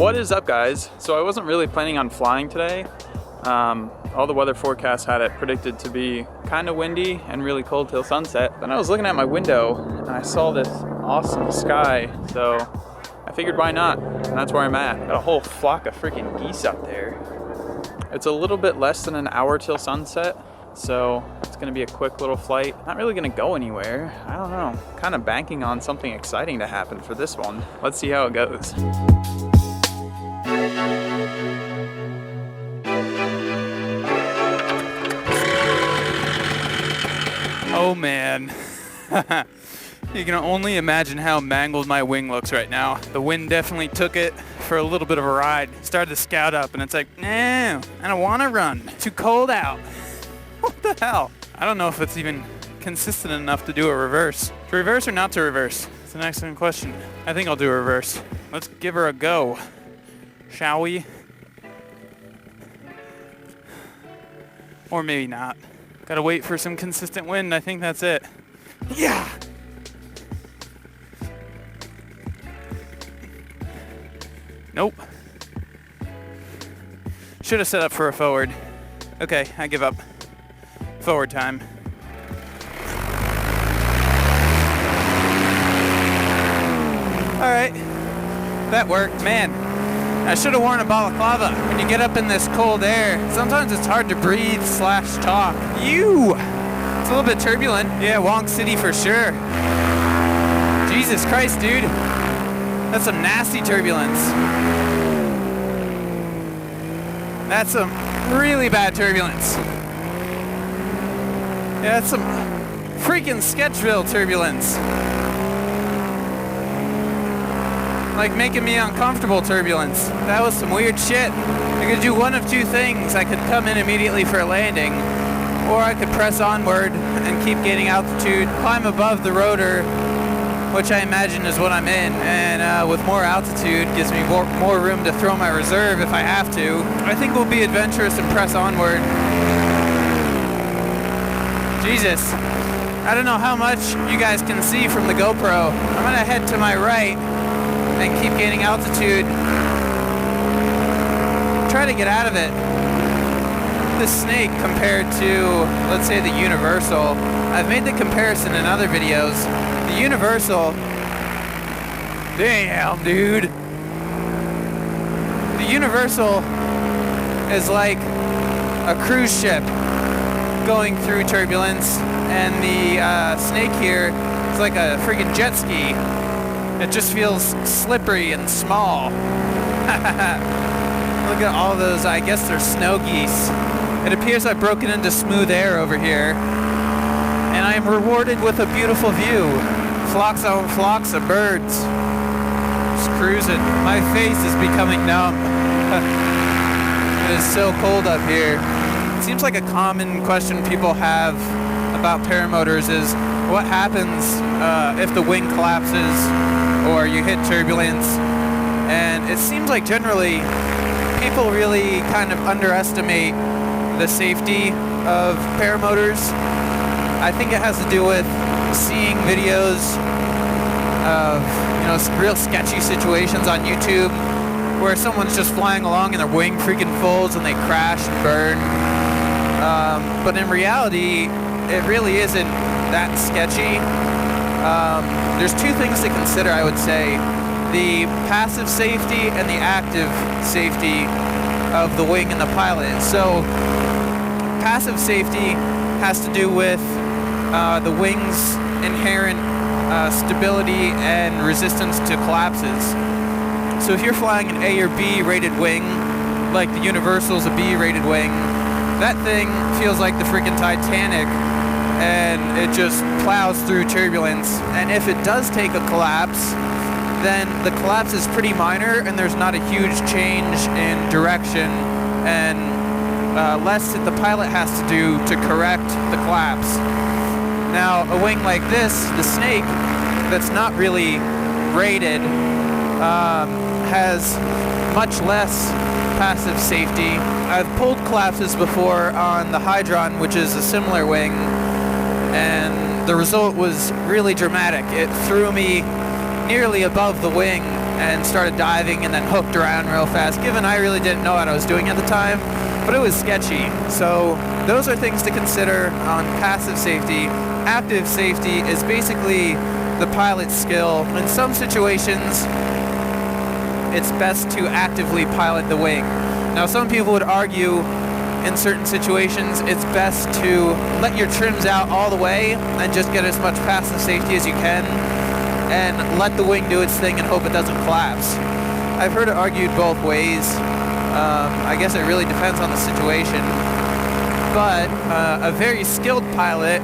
What is up, guys? So I wasn't really planning on flying today. All the weather forecasts had it predicted to be kind of windy and really cold till sunset. Then I was looking at my window and I saw this awesome sky, so I figured why not? And that's where I'm at. Got a whole flock of freaking geese up there. It's a little bit less than an hour till sunset, so it's gonna be a quick little flight. Not really gonna go anywhere. I don't know. Kind of banking on something exciting to happen for this one. Let's see how it goes. Oh man. You can only imagine how mangled my wing looks right now. The wind definitely took it for a little bit of a ride. Started to scout up and it's like, no, I don't want to run. Too cold out. What the hell? I don't know if it's even consistent enough to do a reverse. To reverse or not to reverse? It's an excellent question. I think I'll do a reverse. Let's give her a go, shall we? Or maybe not. Gotta wait for some consistent wind. I think that's it. Yeah! Nope. Should have set up for a forward. Okay, I give up. Forward time. Alright. That worked. Man, I should have worn a balaclava. When you get up in this cold air, sometimes it's hard to breathe / talk. It's a little bit turbulent. Yeah, Wonk City for sure. Jesus Christ, dude. That's some nasty turbulence. That's some really bad turbulence. Yeah, that's some freaking Sketchville turbulence. Like making me uncomfortable turbulence. That was some weird shit. I could do one of two things. I could come in immediately for a landing, or I could press onward and keep gaining altitude, climb above the rotor, which I imagine is what I'm in, and with more altitude gives me more room to throw my reserve if I have to. I think we'll be adventurous and press onward. Jesus. I don't know how much you guys can see from the GoPro. I'm gonna head to my right and keep gaining altitude. Try to get out of it. The Snake compared to, let's say, the Universal. I've made the comparison in other videos. The Universal, damn, dude. The Universal is like a cruise ship going through turbulence, and the Snake here is like a freaking jet ski. It just feels slippery and small. Look at all those, I guess they're snow geese. It appears I've broken into smooth air over here, and I am rewarded with a beautiful view. Flocks on flocks of birds. Just cruising. My face is becoming numb. It is so cold up here. It seems like a common question people have about paramotors is, what happens if the wing collapses or you hit turbulence? And it seems like generally people really kind of underestimate the safety of paramotors. I think it has to do with seeing videos of, real sketchy situations on YouTube where someone's just flying along and their wing freaking folds and they crash and burn. But in reality, it really isn't that sketchy. There's two things to consider, I would say. The passive safety and the active safety of the wing and the pilot. So passive safety has to do with the wing's inherent stability and resistance to collapses. So if you're flying an A or B rated wing, like the Universal's a B rated wing, that thing feels like the freaking Titanic, and it just plows through turbulence. And if it does take a collapse, then the collapse is pretty minor and there's not a huge change in direction, and less that the pilot has to do to correct the collapse. Now, a wing like this, the Snake, that's not really rated, has much less passive safety. I've pulled collapses before on the Hydron, which is a similar wing, and the result was really dramatic. It threw me nearly above the wing, and started diving and then hooked around real fast, given I really didn't know what I was doing at the time, but it was sketchy. So those are things to consider on passive safety. Active safety is basically the pilot's skill. In some situations, it's best to actively pilot the wing. Now, some people would argue in certain situations it's best to let your trims out all the way and just get as much passive safety as you can and let the wing do its thing and hope it doesn't collapse. I've heard it argued both ways. I guess it really depends on the situation. But a very skilled pilot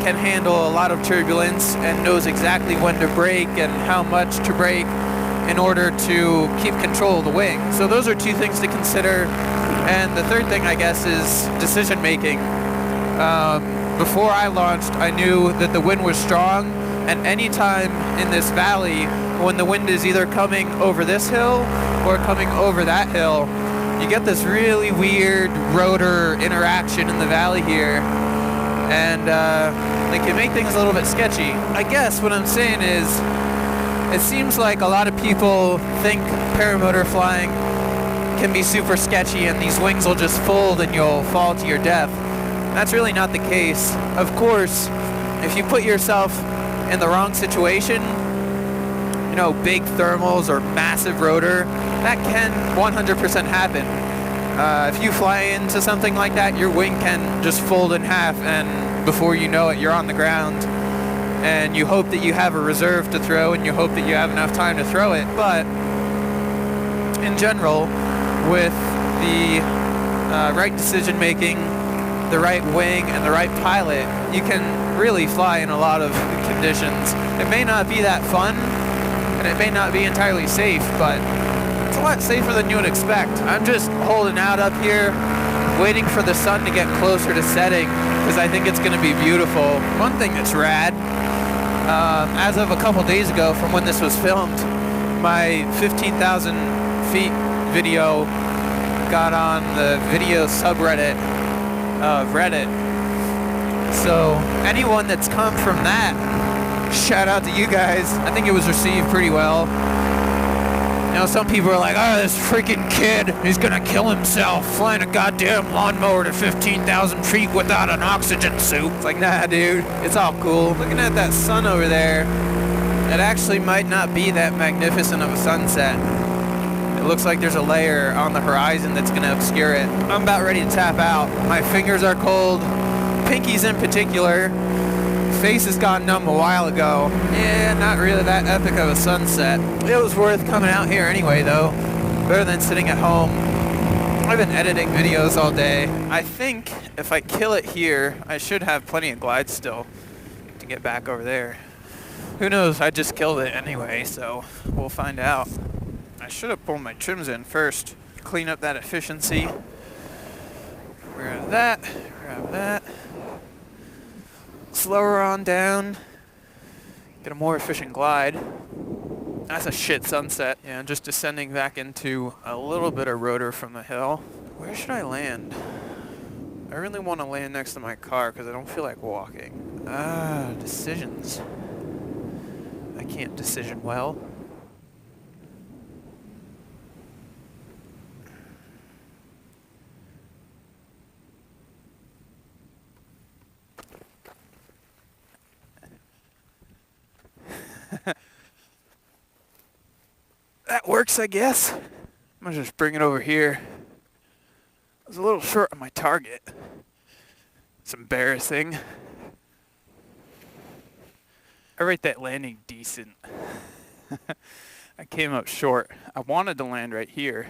can handle a lot of turbulence and knows exactly when to brake and how much to brake in order to keep control of the wing. So those are two things to consider. And the third thing, I guess, is decision making. Before I launched, I knew that the wind was strong, and anytime in this valley when the wind is either coming over this hill or coming over that hill, you get this really weird rotor interaction in the valley here, and it can make things a little bit sketchy. I guess what I'm saying is, it seems like a lot of people think paramotor flying can be super sketchy and these wings will just fold and you'll fall to your death. That's really not the case. Of course, if you put yourself in the wrong situation, you know, big thermals or massive rotor, that can 100% happen. If you fly into something like that, your wing can just fold in half, and before you know it, you're on the ground. And you hope that you have a reserve to throw, and you hope that you have enough time to throw it. But in general, with the right decision making, the right wing, and the right pilot, you can really fly in a lot of conditions. It may not be that fun, and it may not be entirely safe, but it's a lot safer than you would expect. I'm just holding out up here, waiting for the sun to get closer to setting, because I think it's going to be beautiful. One thing that's rad, as of a couple days ago from when this was filmed, my 15,000 feet video got on the video subreddit of Reddit. So anyone that's come from that, shout out to you guys. I think it was received pretty well. You know, some people are like, oh, this freaking kid, he's gonna kill himself flying a goddamn lawnmower to 15,000 feet without an oxygen suit. It's like, nah, dude, it's all cool. Looking at that sun over there, it actually might not be that magnificent of a sunset. It looks like there's a layer on the horizon that's gonna obscure it. I'm about ready to tap out. My fingers are cold, pinkies in particular. Face has gone numb a while ago. Yeah, not really that epic of a sunset. It was worth coming out here anyway, though. Better than sitting at home. I've been editing videos all day. I think if I kill it here, I should have plenty of glide still to get back over there. Who knows? I just killed it anyway, so we'll find out. I should have pulled my trims in first. Clean up that efficiency. Grab that. Grab that. Slower on down, get a more efficient glide. That's a shit sunset. Yeah, I'm just descending back into a little bit of rotor from the hill. Where should I land? I really want to land next to my car because I don't feel like walking. Decisions. I can't decision well. That works, I guess. I'm gonna just bring it over here. I was a little short on my target. It's embarrassing. I rate that landing decent. I came up short. I wanted to land right here.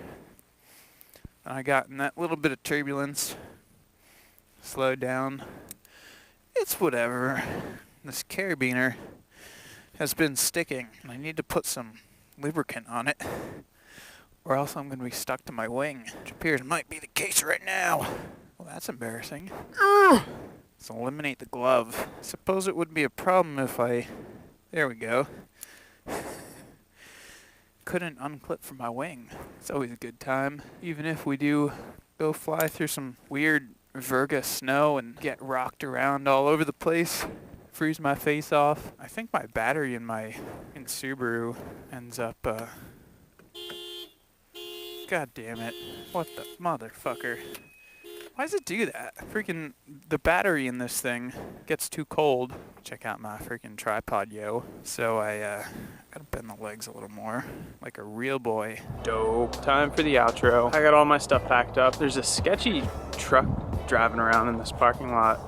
And I got in that little bit of turbulence. Slowed down. It's whatever. This carabiner has been sticking. I need to put some lubricant on it, or else I'm going to be stuck to my wing, which appears might be the case right now. Well, that's embarrassing. Let's eliminate the glove. Suppose it would be a problem if I... There we go. Couldn't unclip from my wing. It's always a good time. Even if we do go fly through some weird Virga snow and get rocked around all over the place, freeze my face off. I think my battery in Subaru ends up, God damn it. What the motherfucker? Why does it do that? Freaking, the battery in this thing gets too cold. Check out my freaking tripod, yo. So I gotta bend the legs a little more, like a real boy. Dope. Time for the outro. I got all my stuff packed up. There's a sketchy truck driving around in this parking lot.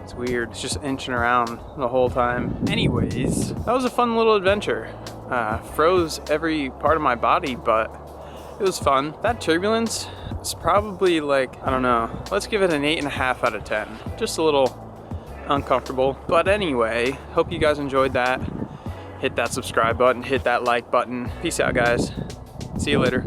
It's weird. It's just inching around the whole time. Anyways, that was a fun little adventure. Froze every part of my body, but it was fun. That Turbulence is probably like, I don't know, let's give it an 8.5 out of 10. Just a little uncomfortable. But anyway, hope you guys enjoyed that. Hit that subscribe button, hit that like button. Peace out, guys. See you later.